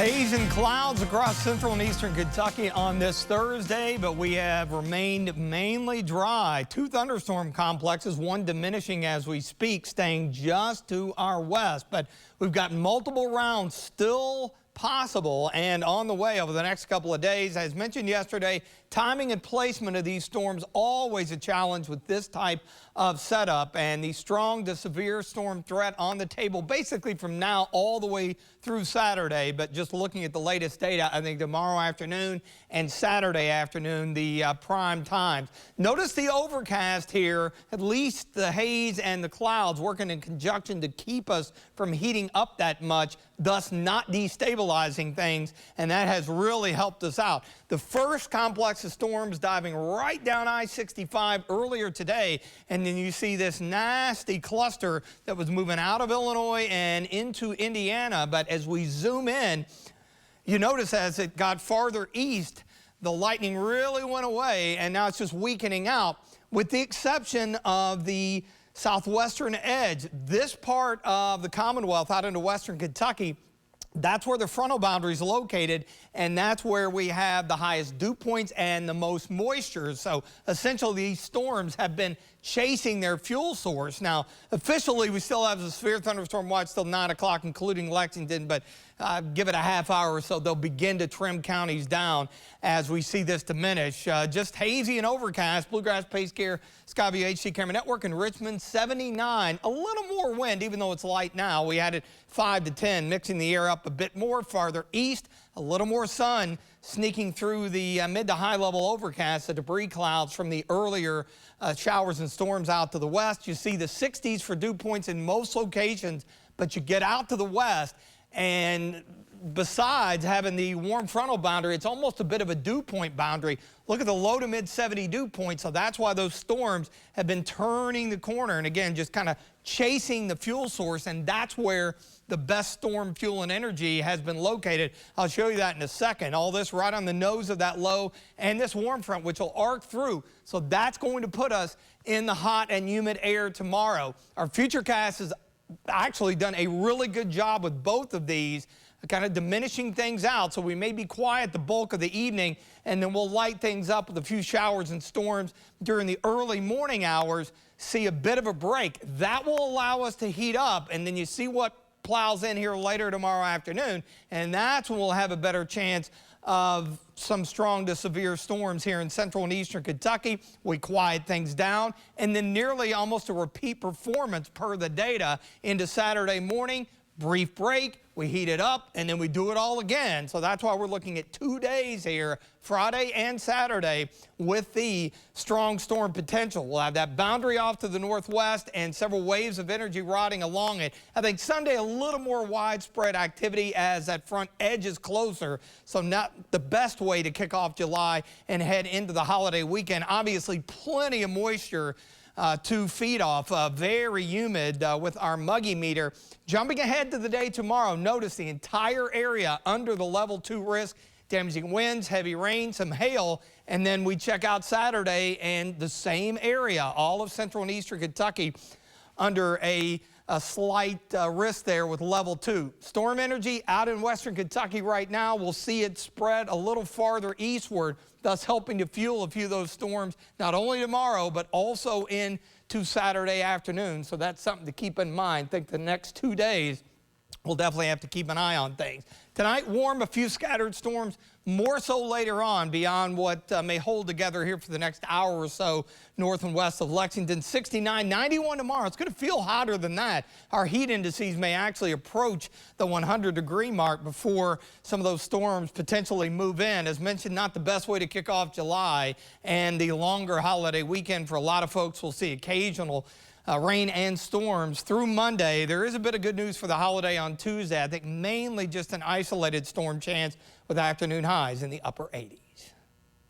Haze and clouds across central and eastern Kentucky on this Thursday, but we have remained mainly dry. Two thunderstorm complexes, one diminishing as we speak, staying just to our west. But we've got multiple rounds still possible and on the way over the next couple of days. As mentioned yesterday, timing and placement of these storms always a challenge with this type of setup, and the strong to severe storm threat on the table basically from now all the way through Saturday. But just looking at the latest data, I think tomorrow afternoon and Saturday afternoon, the prime times. Notice the overcast here, at least the haze and the clouds working in conjunction to keep us from heating up that much, thus not destabilizing things, and that has really helped us out. The first complex of storms diving right down I-65 earlier today, and then you see this nasty cluster that was moving out of Illinois and into Indiana. But as we zoom in, you notice as it got farther east, the lightning really went away, and now it's just weakening out, with the exception of the southwestern edge. This part of the Commonwealth out into western Kentucky, that's where the frontal boundary is located, and that's where we have the highest dew points and the most moisture. So essentially these storms have been chasing their fuel source. Now officially we still have the severe thunderstorm watch till 9 o'clock, including Lexington, but give it a half hour or so, they'll begin to trim counties down as we see this diminish. Just hazy and overcast. Bluegrass Pace Care, Skyview HC Camera Network in Richmond, 79. A little more wind, even though it's light now. We had it 5 to 10, mixing the air up a bit more. Farther east, a little more sun sneaking through the mid to high level overcast, the debris clouds from the earlier showers and storms out to the west. You see the 60s for dew points in most locations, but you get out to the west, and besides having the warm frontal boundary, it's almost a bit of a dew point boundary. Look at the low to mid 70 dew points. So that's why those storms have been turning the corner and again just kind of chasing the fuel source, and that's where the best storm fuel and energy has been located. I'll show you that in a second. All this right on the nose of that low and this warm front, which will arc through. So that's going to put us in the hot and humid air tomorrow. Our Futurecast has actually done a really good job with both of these, kind of diminishing things out, so we may be quiet the bulk of the evening, and then we'll light things up with a few showers and storms during the early morning hours, see a bit of a break. That will allow us to heat up, and then you see what plows in here later tomorrow afternoon, and that's when we'll have a better chance of some strong to severe storms here in central and eastern Kentucky. We quiet things down, and then nearly almost a repeat performance per the data into Saturday morning. Brief break, we heat it up, and then we do it all again. So that's why we're looking at 2 days here, Friday and Saturday, with the strong storm potential. We'll have that boundary off to the northwest and several waves of energy riding along it. I think Sunday a little more widespread activity as that front edge is closer, so not the best way to kick off July and head into the holiday weekend. Obviously plenty of moisture to feed off, very humid with our muggy meter. Jumping ahead to the day tomorrow, notice the entire area under the level 2 risk, damaging winds, heavy rain, some hail, and then we check out Saturday and the same area, all of central and eastern Kentucky under a slight risk there with level 2. Storm energy out in western Kentucky right now. We'll see it spread a little farther eastward, thus helping to fuel a few of those storms, not only tomorrow, but also into Saturday afternoon. So that's something to keep in mind. I think the next 2 days, we'll definitely have to keep an eye on things. Tonight, warm, a few scattered storms, more so later on beyond what may hold together here for the next hour or so north and west of Lexington. 69, 91 tomorrow. It's going to feel hotter than that. Our heat indices may actually approach the 100-degree mark before some of those storms potentially move in. As mentioned, not the best way to kick off July and the longer holiday weekend. For a lot of folks, we'll see occasional rain and storms through Monday. There is a bit of good news for the holiday on Tuesday. I think mainly just an isolated storm chance with afternoon highs in the upper 80s.